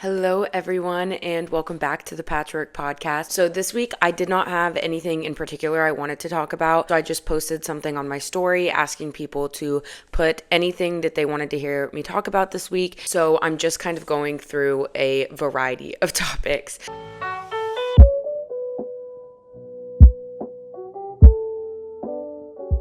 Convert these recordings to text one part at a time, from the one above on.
Hello, everyone, and welcome back to the Patchwork Podcast. So this week, I did not have anything in particular I wanted to talk about. So I just posted something on my story asking people to put anything that they wanted to hear me talk about this week. So I'm just kind of going through a variety of topics.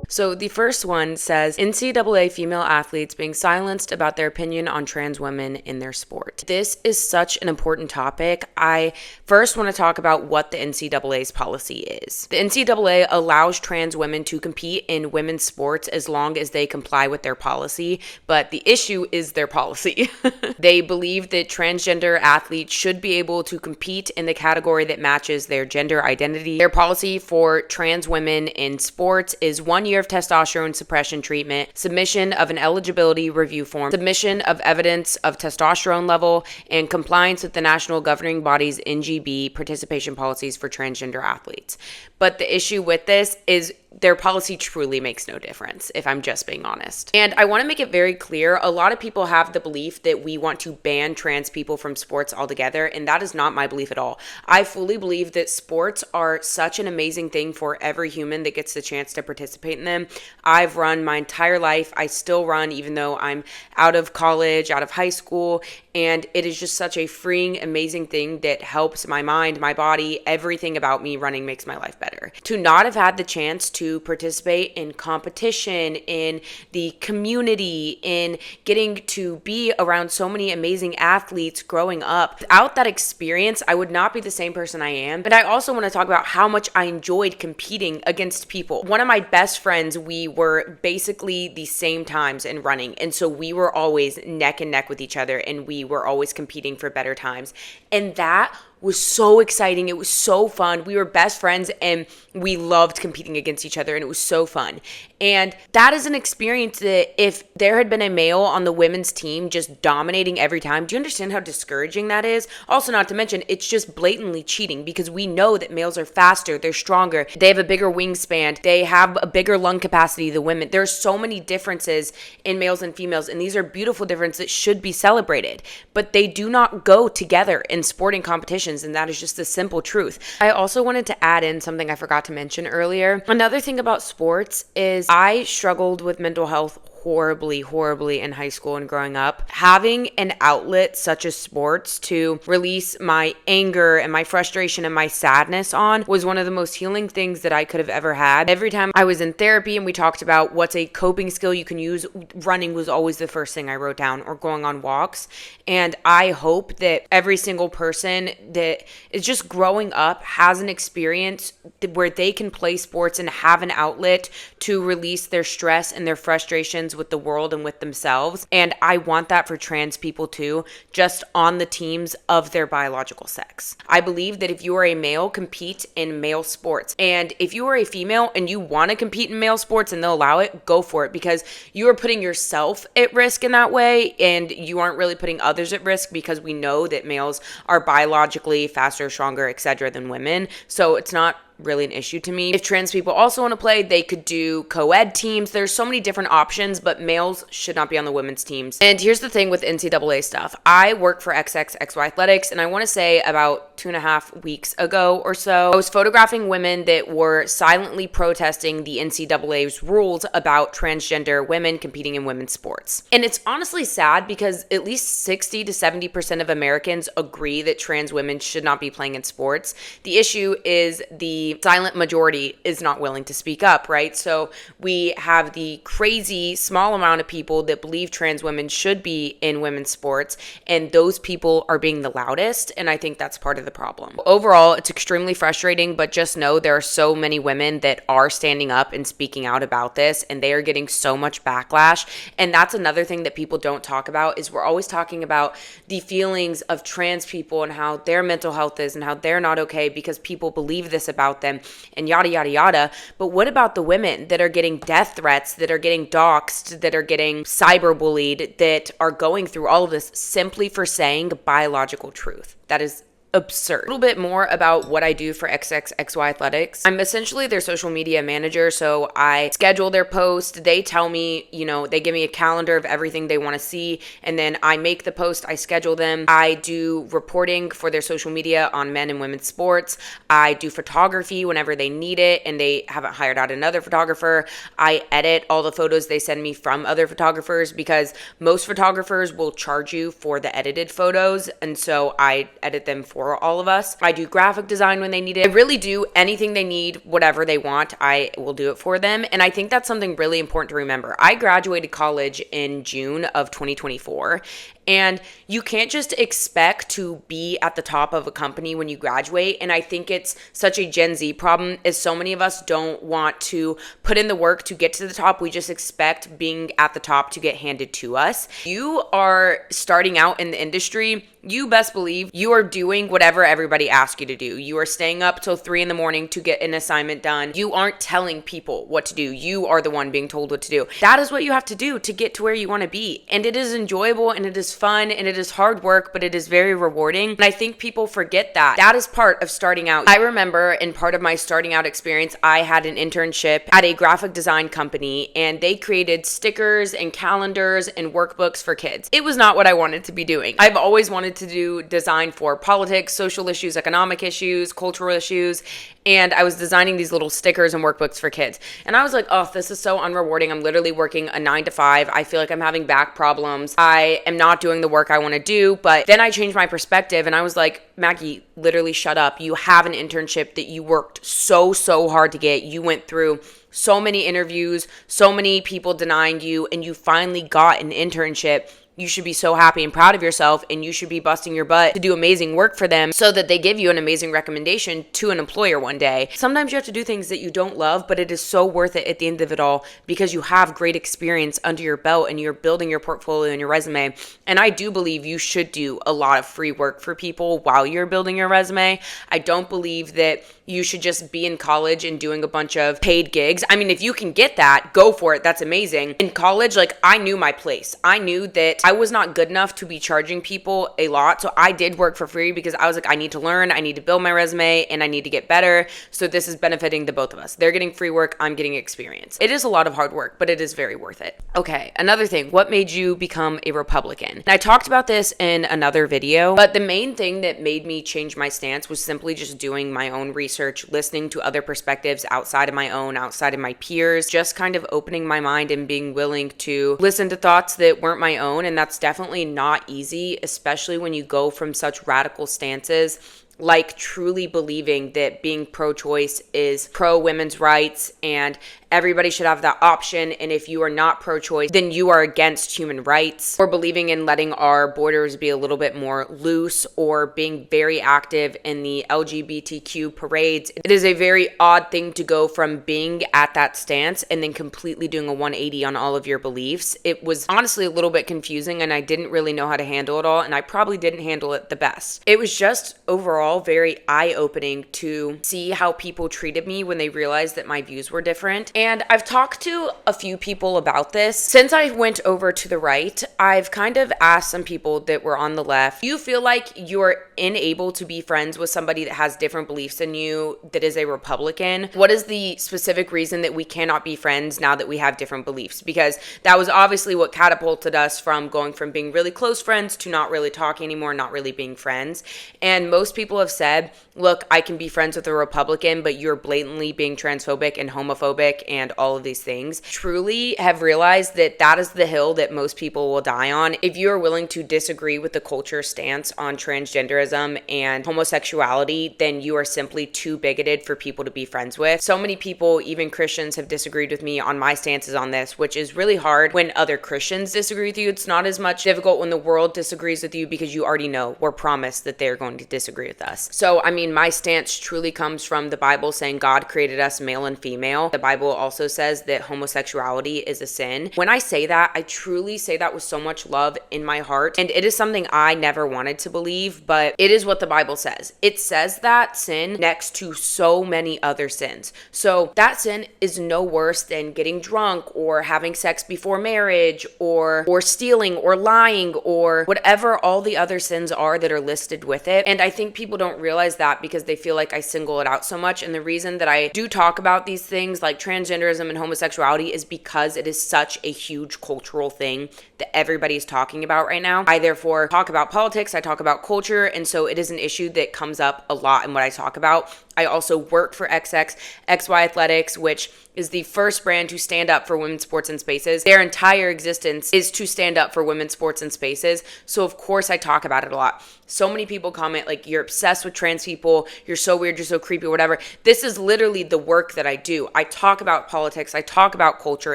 So the first one says, NCAA female athletes being silenced about their opinion on trans women in their sport. This is such an important topic. I first want to talk about what the NCAA's policy is. The NCAA allows trans women to compete in women's sports as long as they comply with their policy, but the issue is their policy. They believe that transgender athletes should be able to compete in the category that matches their gender identity. Their policy for trans women in sports is 1 year of testosterone suppression treatment, submission of an eligibility review form, submission of evidence of testosterone level, and compliance with the national governing body's NGB participation policies for transgender athletes. But the issue with this is their policy truly makes no difference, if I'm just being honest. And I want to make it very clear, a lot of people have the belief that we want to ban trans people from sports altogether, and that is not my belief at all. I fully believe that sports are such an amazing thing for every human that gets the chance to participate in them. I've run my entire life. I still run even though I'm out of college, out of high school, and it is just such a freeing, amazing thing that helps my mind, my body, everything about me running makes my life better. To not have had the chance to participate in competition, in the community, in getting to be around so many amazing athletes growing up, without that experience, I would not be the same person I am. But I also want to talk about how much I enjoyed competing against people. One of my best friends, we were basically the same times in running. And so we were always neck and neck with each other, and we were always competing for better times. And that was so exciting. It was so fun. We were best friends and we loved competing against each other, and it was so fun. And that is an experience that if there had been a male on the women's team just dominating every time, do you understand how discouraging that is? Also, not to mention, it's just blatantly cheating because we know that males are faster, they're stronger, they have a bigger wingspan, they have a bigger lung capacity than women. There's so many differences in males and females, and these are beautiful differences that should be celebrated, but they do not go together in sporting competitions. And that is just the simple truth. I also wanted to add in something I forgot to mention earlier. Another thing about sports is I struggled with mental health horribly in high school and growing up. Having an outlet such as sports to release my anger and my frustration and my sadness on was one of the most healing things that I could have ever had. Every time I was in therapy and we talked about what's a coping skill you can use, running was always the first thing I wrote down, or going on walks. And I hope that every single person that is just growing up has an experience where they can play sports and have an outlet to release their stress and their frustrations with the world and with themselves. And I want that for trans people too, just on the teams of their biological sex. I believe that if you are a male, compete in male sports. And if you are a female and you want to compete in male sports and they'll allow it, go for it, because you are putting yourself at risk in that way, and you aren't really putting others at risk, because we know that males are biologically faster, stronger, etc. than women. So it's not really an issue to me. If trans people also want to play, they could do co-ed teams. There's so many different options, but males should not be on the women's teams. And here's the thing with NCAA stuff. I work for XXXY Athletics, and I want to say about 2.5 weeks ago or so, I was photographing women that were silently protesting the NCAA's rules about transgender women competing in women's sports. And it's honestly sad because at least 60 to 70% of Americans agree that trans women should not be playing in sports. The issue is the silent majority is not willing to speak up, right? So we have the crazy small amount of people that believe trans women should be in women's sports, and those people are being the loudest, and I think that's part of the problem. Overall, it's extremely frustrating, but just know there are so many women that are standing up and speaking out about this, and they are getting so much backlash. And that's another thing that people don't talk about, is we're always talking about the feelings of trans people and how their mental health is and how they're not okay because people believe this about them and yada, yada, yada. But what about the women that are getting death threats, that are getting doxxed, that are getting cyberbullied, that are going through all of this simply for saying biological truth? That is absurd. A little bit more about what I do for XXXY Athletics. I'm essentially their social media manager, so I schedule their posts. They tell me, they give me a calendar of everything they want to see, and then I make the post, I schedule them. I do reporting for their social media on men and women's sports. I do photography whenever they need it and they haven't hired out another photographer. I edit all the photos they send me from other photographers because most photographers will charge you for the edited photos, and so I edit them for all of us. I do graphic design when they need it. I really do anything they need, whatever they want, I will do it for them. And I think that's something really important to remember. I graduated college in June of 2024. And you can't just expect to be at the top of a company when you graduate. And I think it's such a Gen Z problem is so many of us don't want to put in the work to get to the top. We just expect being at the top to get handed to us. You are starting out in the industry. You best believe you are doing whatever everybody asks you to do. You are staying up till 3 a.m. to get an assignment done. You aren't telling people what to do. You are the one being told what to do. That is what you have to do to get to where you want to be. And it is enjoyable and it is fun and it is hard work, but it is very rewarding. And I think people forget that. That is part of starting out. I remember in part of my starting out experience, I had an internship at a graphic design company and they created stickers and calendars and workbooks for kids. It was not what I wanted to be doing. I've always wanted to do design for politics, social issues, economic issues, cultural issues, and I was designing these little stickers and workbooks for kids. And I was like, oh, this is so unrewarding. I'm literally working a 9 to 5. I feel like I'm having back problems. I am not doing the work I want to do. But then I changed my perspective and I was like, Maggie, literally shut up. You have an internship that you worked so hard to get. You went through so many interviews, so many people denying you, and you finally got an internship. You should be so happy and proud of yourself, and you should be busting your butt to do amazing work for them so that they give you an amazing recommendation to an employer one day. Sometimes you have to do things that you don't love, but it is so worth it at the end of it all because you have great experience under your belt and you're building your portfolio and your resume. And I do believe you should do a lot of free work for people while you're building your resume. I don't believe that you should just be in college and doing a bunch of paid gigs. I mean, if you can get that, go for it. That's amazing. In college, I knew my place. I knew that I was not good enough to be charging people a lot. So I did work for free because I was like, I need to learn, I need to build my resume, and I need to get better. So this is benefiting the both of us. They're getting free work, I'm getting experience. It is a lot of hard work, but it is very worth it. Okay, another thing, what made you become a Republican? And I talked about this in another video, but the main thing that made me change my stance was simply just doing my own research, listening to other perspectives outside of my own, outside of my peers, just kind of opening my mind and being willing to listen to thoughts that weren't my own. And that's definitely not easy, especially when you go from such radical stances like truly believing that being pro-choice is pro-women's rights and everybody should have that option. And if you are not pro-choice, then you are against human rights, or believing in letting our borders be a little bit more loose, or being very active in the LGBTQ parades. It is a very odd thing to go from being at that stance and then completely doing a 180 on all of your beliefs. It was honestly a little bit confusing and I didn't really know how to handle it all, and I probably didn't handle it the best. It was just overall very eye-opening to see how people treated me when they realized that my views were different. And I've talked to a few people about this. Since I went over to the right, I've kind of asked some people that were on the left, do you feel like you're unable to be friends with somebody that has different beliefs than you, that is a Republican? What is the specific reason that we cannot be friends now that we have different beliefs? Because that was obviously what catapulted us from going from being really close friends to not really talking anymore, not really being friends. And most people have said, look, I can be friends with a Republican, but you're blatantly being transphobic and homophobic and all of these things. Truly have realized that that is the hill that most people will die on. If you are willing to disagree with the culture stance on transgenderism and homosexuality, then you are simply too bigoted for people to be friends with. So many people, even Christians, have disagreed with me on my stances on this, which is really hard when other Christians disagree with you. It's not as much difficult when the world disagrees with you because you already know, we're promised that they're going to disagree with us. So, I mean, my stance truly comes from the Bible saying God created us male and female. The Bible also says that homosexuality is a sin. When I say that, I truly say that with so much love in my heart. And it is something I never wanted to believe, but it is what the Bible says. It says that sin next to so many other sins. So that sin is no worse than getting drunk or having sex before marriage or stealing or lying or whatever all the other sins are that are listed with it. And I think people people don't realize that because they feel like I single it out so much. And the reason that I do talk about these things like transgenderism and homosexuality is because it is such a huge cultural thing that everybody's talking about right now. I therefore talk about politics, I talk about culture, and so it is an issue that comes up a lot in what I talk about. I also work for XY Athletics, which is the first brand to stand up for women's sports and spaces. Their entire existence is to stand up for women's sports and spaces. So of course I talk about it a lot. So many people comment like, you're obsessed with trans people, you're so weird, you're so creepy, whatever. This is literally the work that I do. I talk about politics, I talk about culture,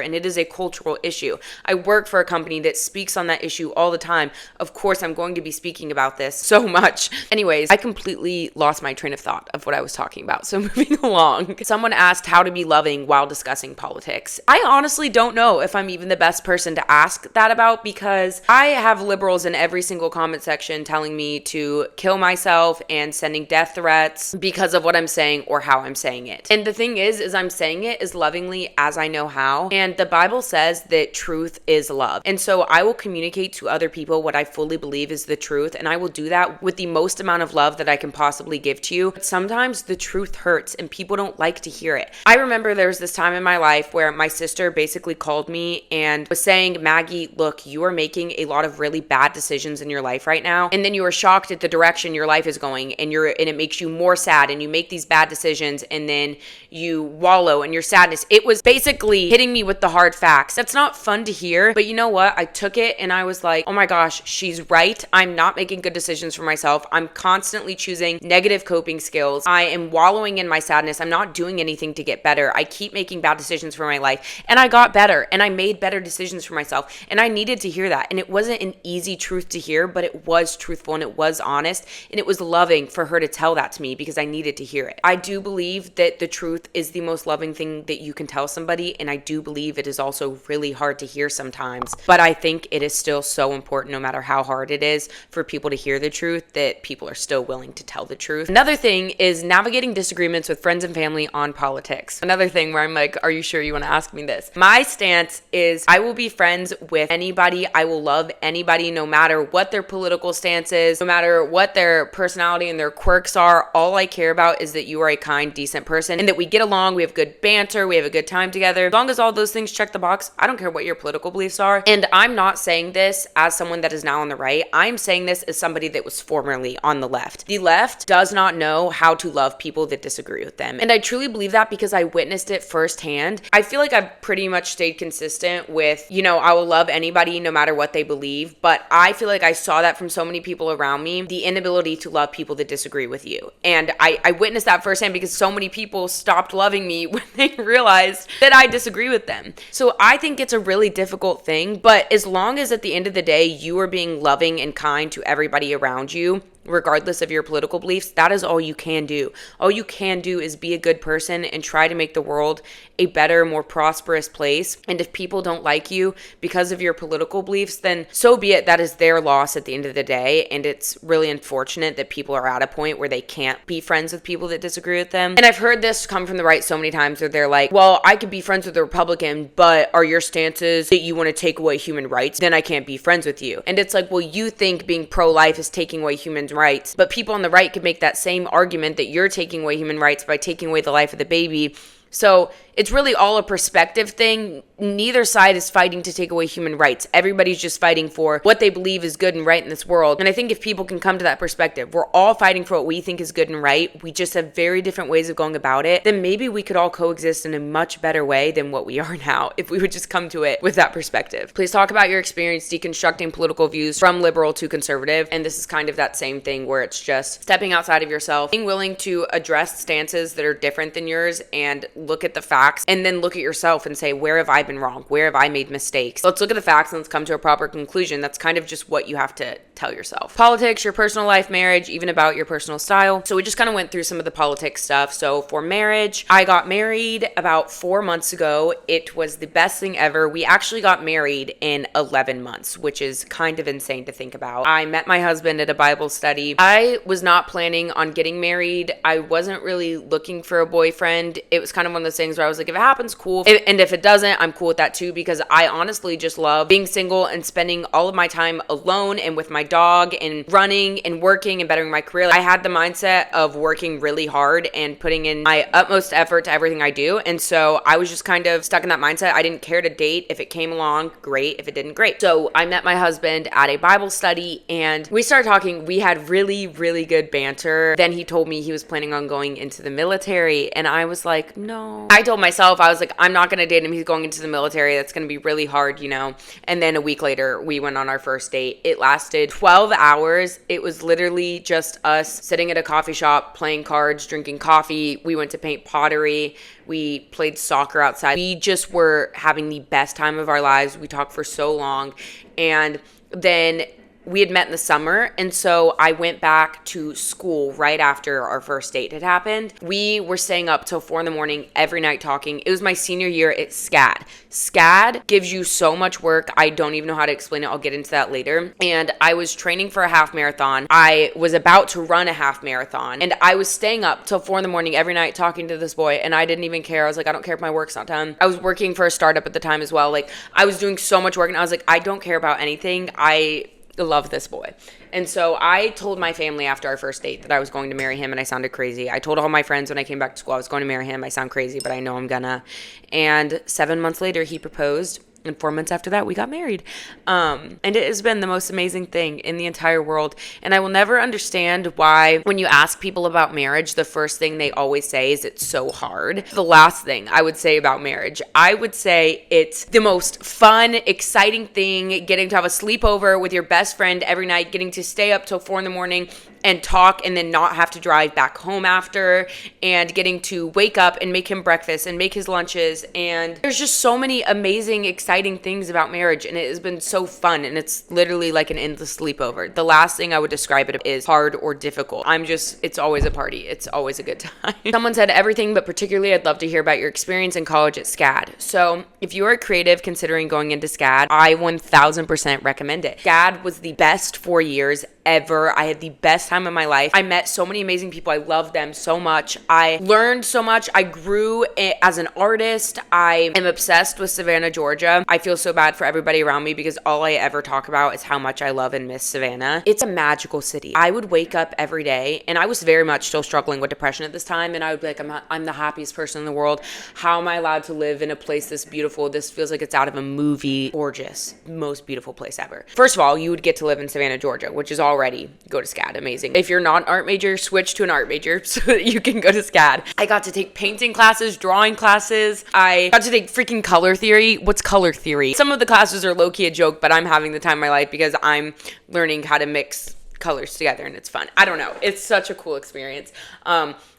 and it is a cultural issue. I work for a company that speaks on that issue all the time. Of course, I'm going to be speaking about this so much. Anyways, I completely lost my train of thought of what I was talking about. So moving along. Someone asked how to be loving while discussing politics. I honestly don't know if I'm even the best person to ask that about, because I have liberals in every single comment section telling me to kill myself and sending death threats because of what I'm saying or how I'm saying it. And the thing is I'm saying it as lovingly as I know how. And the Bible says that truth is love. And so I will communicate to other people what I fully believe is the truth. And I will do that with the most amount of love that I can possibly give to you. But sometimes the truth hurts and people don't like to hear it. I remember there was this time in my life where my sister basically called me and was saying, Maggie, look, you are making a lot of really bad decisions in your life right now. And then you are shocked at the direction your life is going, and it makes you more sad, and you make these bad decisions and then you wallow in your sadness. It was basically hitting me with the hard facts. That's not fun to hear, but you know what? I took it and I was like, oh my gosh, she's right. I'm not making good decisions for myself. I'm constantly choosing negative coping skills. I am wallowing in my sadness. I'm not doing anything to get better. I keep making bad decisions for my life, and I got better and I made better decisions for myself, and I needed to hear that. And it wasn't an easy truth to hear, but it was truthful and it was honest, and it was loving for her to tell that to me because I needed to hear it. I do believe that the truth is the most loving thing that you can tell somebody, and I do believe it is also really hard to hear sometimes, but I think it is still so important, no matter how hard it is for people to hear the truth, that people are still willing to tell the truth. Another thing is navigating disagreements with friends and family on politics. Another thing where I'm like, are you sure you want to ask me this? My stance is I will be friends with anybody. I will love anybody, no matter what their political stance is, no matter what their personality and their quirks are. All I care about is that you are a kind, decent person and that we get along, we have good banter, we have a good time together. As long as all those things check the box, I don't care what your political beliefs are. And I'm not saying this as someone that is now on the right. I'm saying this as somebody that was formerly on the left. The left does not know how to love people that disagree with them. And I truly believe that because I witnessed it firsthand. I feel like I've pretty much stayed consistent with, I will love anybody no matter what they believe. But I feel like I saw that from so many people around me, the inability to love people that disagree with you. And I witnessed that firsthand because so many people stopped loving me when they realized that I disagree with them. So I think it's a really difficult thing, but as long as at the end of the day, you are being loving and kind to everybody around you, regardless of your political beliefs, that is all you can do. All you can do is be a good person and try to make the world a better, more prosperous place. And if people don't like you because of your political beliefs, then so be it. That is their loss at the end of the day. And it's really unfortunate that people are at a point where they can't be friends with people that disagree with them. And I've heard this come from the right so many times where they're like, well, I could be friends with a Republican, but are your stances that you want to take away human rights? Then I can't be friends with you. And it's like, well, you think being pro-life is taking away human rights, but people on the right could make that same argument that you're taking away human rights by taking away the life of the baby. So it's really all a perspective thing. Neither side is fighting to take away human rights. Everybody's just fighting for what they believe is good and right in this world. And I think if people can come to that perspective, we're all fighting for what we think is good and right. We just have very different ways of going about it. Then maybe we could all coexist in a much better way than what we are now if we would just come to it with that perspective. Please talk about your experience deconstructing political views from liberal to conservative. And this is kind of that same thing where it's just stepping outside of yourself, being willing to address stances that are different than yours and look at the facts, and then look at yourself and say, where have I been wrong? Where have I made mistakes? Let's look at the facts and let's come to a proper conclusion. That's kind of just what you have to tell yourself. Politics, your personal life, marriage, even about your personal style. So we just kind of went through some of the politics stuff. So for marriage, I got married about 4 months ago. It was the best thing ever. We actually got married in 11 months, which is kind of insane to think about. I met my husband at a Bible study. I was not planning on getting married. I wasn't really looking for a boyfriend. It was kind of of one of those things where I was like, if it happens, cool. And if it doesn't, I'm cool with that too, because I honestly just love being single and spending all of my time alone and with my dog and running and working and bettering my career. I had the mindset of working really hard and putting in my utmost effort to everything I do. And so I was just kind of stuck in that mindset. I didn't care to date. If it came along, great. If it didn't, great. So I met my husband at a Bible study and we started talking. We had really, really good banter. Then he told me he was planning on going into the military. And I was like, no. I told myself, I was like, I'm not going to date him. He's going into the military. That's going to be really hard, you know? And then a week later, we went on our first date. It lasted 12 hours. It was literally just us sitting at a coffee shop, playing cards, drinking coffee. We went to paint pottery. We played soccer outside. We just were having the best time of our lives. We talked for so long. And then we had met in the summer, and so I went back to school right after our first date had happened. We were staying up till 4 a.m. every night talking. It was my senior year at SCAD. SCAD gives you so much work. I don't even know how to explain it. I'll get into that later. And I was training for a half marathon. I was about to run a half marathon, and I was staying up till 4 a.m. every night talking to this boy, and I didn't even care. I was like, I don't care if my work's not done. I was working for a startup at the time as well. Like, I was doing so much work, and I was like, I don't care about anything. I love this boy. And so I told my family after our first date that I was going to marry him, and I sounded crazy. I told all my friends when I came back to school I was going to marry him. I sound crazy, but I know I'm gonna. And 7 months later, he proposed. And 4 months after that, we got married. And it has been the most amazing thing in the entire world. And I will never understand why when you ask people about marriage, the first thing they always say is it's so hard. The last thing I would say about marriage, I would say it's the most fun, exciting thing, getting to have a sleepover with your best friend every night, getting to stay up till 4 a.m. and talk and then not have to drive back home after, and getting to wake up and make him breakfast and make his lunches. And there's just so many amazing, exciting things about marriage, and it has been so fun, and it's literally like an endless sleepover. The last thing I would describe it is hard or difficult. It's always a party. It's always a good time. Someone said everything, but particularly I'd love to hear about your experience in college at SCAD. So if you are a creative considering going into SCAD, I 1000% recommend it. SCAD was the best 4 years ever. I had the best time of my life. I met so many amazing people. I loved them so much. I learned so much. I grew as an artist. I am obsessed with Savannah, Georgia. I feel so bad for everybody around me because all I ever talk about is how much I love and miss Savannah. It's a magical city. I would wake up every day, and I was very much still struggling with depression at this time, and I would be like, I'm the happiest person in the world. How am I allowed to live in a place this beautiful? This feels like it's out of a movie. Gorgeous. Most beautiful place ever. First of all, you would get to live in Savannah, Georgia, which is already go to SCAD. Amazing. If you're not an art major, switch to an art major so that you can go to SCAD. I got to take painting classes, drawing classes. I got to take freaking color theory. What's color theory? Some of the classes are low-key a joke, but I'm having the time of my life because I'm learning how to mix colors together, and it's fun. I don't know. It's such a cool experience.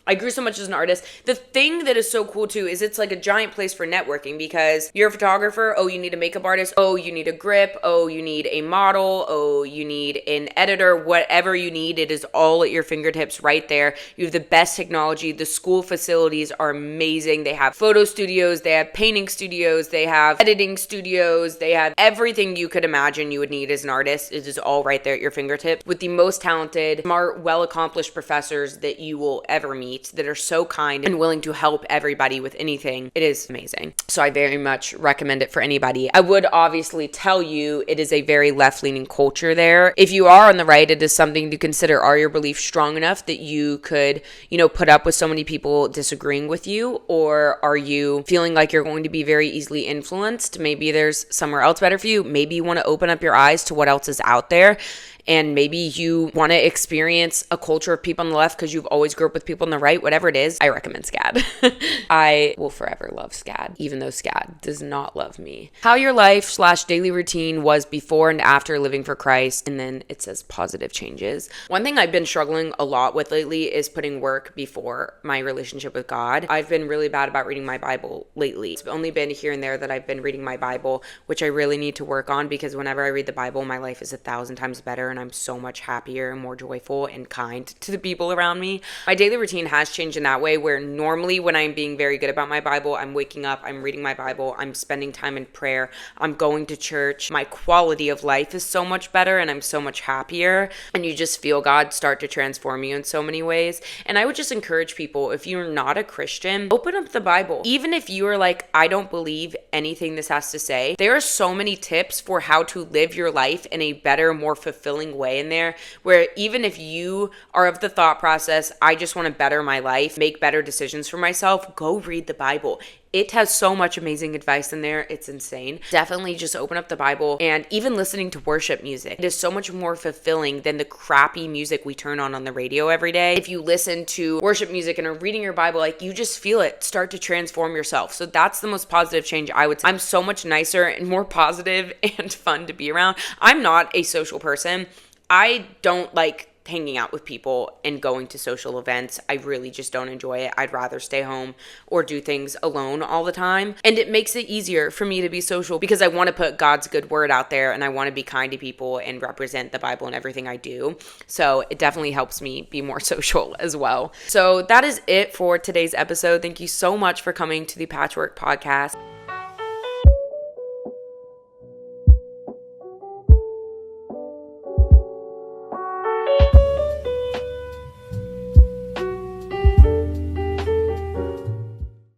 I grew so much as an artist. The thing that is so cool too is it's like a giant place for networking because you're a photographer. Oh, you need a makeup artist. Oh, you need a grip. Oh, you need a model. Oh, you need an editor. Whatever you need, it is all at your fingertips right there. You have the best technology. The school facilities are amazing. They have photo studios. They have painting studios. They have editing studios. They have everything you could imagine you would need as an artist. It is all right there at your fingertips with the most talented, smart, well-accomplished professors that you will ever meet, that are so kind and willing to help everybody with anything. It is amazing. So I very much recommend it for anybody. I would obviously tell you it is a very left-leaning culture there. If you are on the right, it is something to consider. Are your beliefs strong enough that you could, put up with so many people disagreeing with you? Or are you feeling like you're going to be very easily influenced? Maybe there's somewhere else better for you. Maybe you want to open up your eyes to what else is out there. And maybe you want to experience a culture of people on the left because you've always grew up with people on the right. Whatever it is, I recommend SCAD. I will forever love SCAD, even though SCAD does not love me. How your life/daily routine was before and after living for Christ. And then it says positive changes. One thing I've been struggling a lot with lately is putting work before my relationship with God. I've been really bad about reading my Bible lately. It's only been here and there that I've been reading my Bible, which I really need to work on because whenever I read the Bible, my life is 1,000 times better and and I'm so much happier and more joyful and kind to the people around me. My daily routine has changed in that way, where normally when I'm being very good about my Bible, I'm waking up, I'm reading my Bible, I'm spending time in prayer, I'm going to church. My quality of life is so much better and I'm so much happier, and you just feel God start to transform you in so many ways. And I would just encourage people, if you're not a Christian, open up the Bible. Even if you are like, I don't believe anything this has to say, there are so many tips for how to live your life in a better, more fulfilling way in there, where even if you are of the thought process, I just want to better my life, make better decisions for myself, go read the Bible. It has so much amazing advice in there. It's insane. Definitely just open up the Bible, and even listening to worship music. It is so much more fulfilling than the crappy music we turn on the radio every day. If you listen to worship music and are reading your Bible, like, you just feel it start to transform yourself. So that's the most positive change I would say. I'm so much nicer and more positive and fun to be around. I'm not a social person. I don't like hanging out with people and going to social events. I really just don't enjoy it. I'd rather stay home or do things alone all the time. And it makes it easier for me to be social because I want to put God's good word out there, and I want to be kind to people and represent the Bible in everything I do. So it definitely helps me be more social as well. So that is it for today's episode. Thank you so much for coming to the Patchwork Podcast.